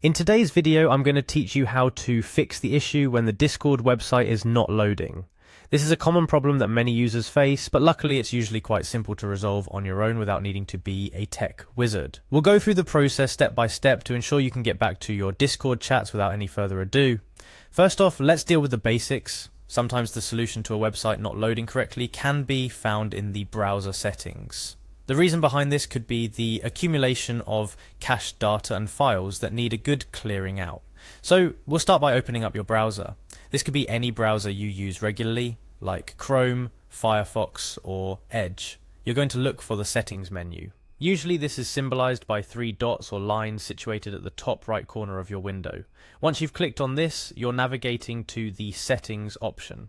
In today's video, I'm going to teach you how to fix the issue when the Discord website is not loading. This is a common problem that many users face, but luckily it's usually quite simple to resolve on your own without needing to be a tech wizard. We'll go through the process step by step to ensure you can get back to your Discord chats without any further ado. First off, let's deal with the basics. Sometimes the solution to a website not loading correctly can be found in the browser settings. The reason behind this could be the accumulation of cached data and files that need a good clearing out. So we'll start by opening up your browser. This could be any browser you use regularly, like Chrome, Firefox, or Edge. You're going to look for the settings menu. Usually this is symbolized by 3 dots or lines situated at the top right corner of your window. Once you've clicked on this, you're navigating to the settings option.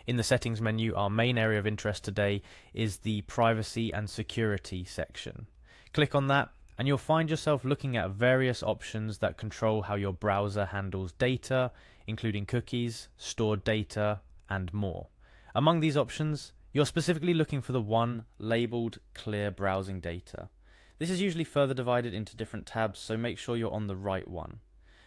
In the settings menu, our main area of interest today is the privacy and security section. Click on that and you'll find yourself looking at various options that control how your browser handles data, including cookies, stored data, and more. Among these options, you're specifically looking for the one labeled Clear Browsing Data. This is usually further divided into different tabs, so make sure you're on the right one.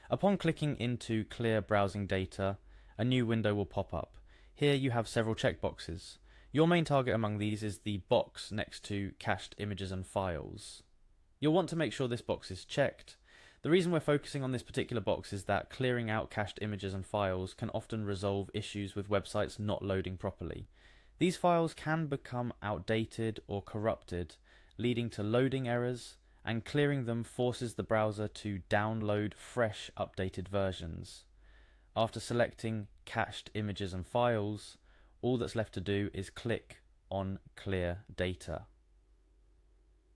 Upon clicking into Clear Browsing Data, a new window will pop up. Here you have several checkboxes. Your main target among these is the box next to cached images and files. You'll want to make sure this box is checked. The reason we're focusing on this particular box is that clearing out cached images and files can often resolve issues with websites not loading properly. These files can become outdated or corrupted, leading to loading errors, and clearing them forces the browser to download fresh, updated versions. After selecting cached images and files, all that's left to do is click on Clear Data.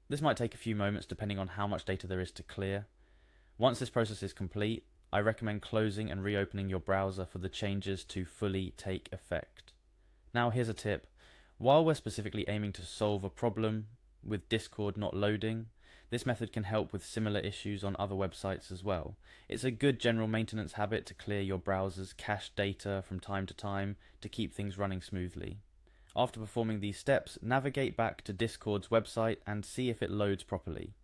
This might take a few moments depending on how much data there is to clear. Once this process is complete, I recommend closing and reopening your browser for the changes to fully take effect. Now here's a tip. While we're specifically aiming to solve a problem with Discord not loading, this method can help with similar issues on other websites as well. It's a good general maintenance habit to clear your browser's cached data from time to time to keep things running smoothly. After performing these steps, navigate back to Discord's website and see if it loads properly.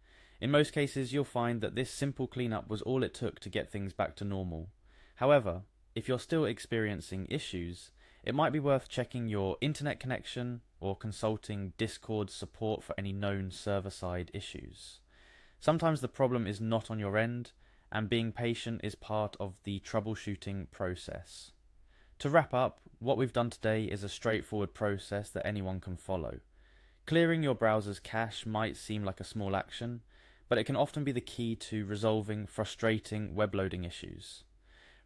In most cases, you'll find that this simple cleanup was all it took to get things back to normal. However, if you're still experiencing issues, it might be worth checking your internet connection or consulting Discord's support for any known server-side issues. Sometimes the problem is not on your end, and being patient is part of the troubleshooting process. To wrap up, what we've done today is a straightforward process that anyone can follow. Clearing your browser's cache might seem like a small action, but it can often be the key to resolving frustrating web loading issues.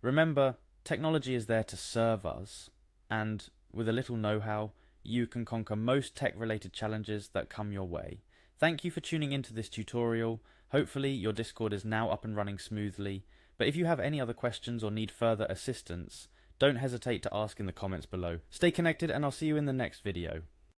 Remember, technology is there to serve us, and with a little know-how, you can conquer most tech-related challenges that come your way. Thank you for tuning into this tutorial. Hopefully your Discord is now up and running smoothly, but if you have any other questions or need further assistance, don't hesitate to ask in the comments below. Stay connected and I'll see you in the next video.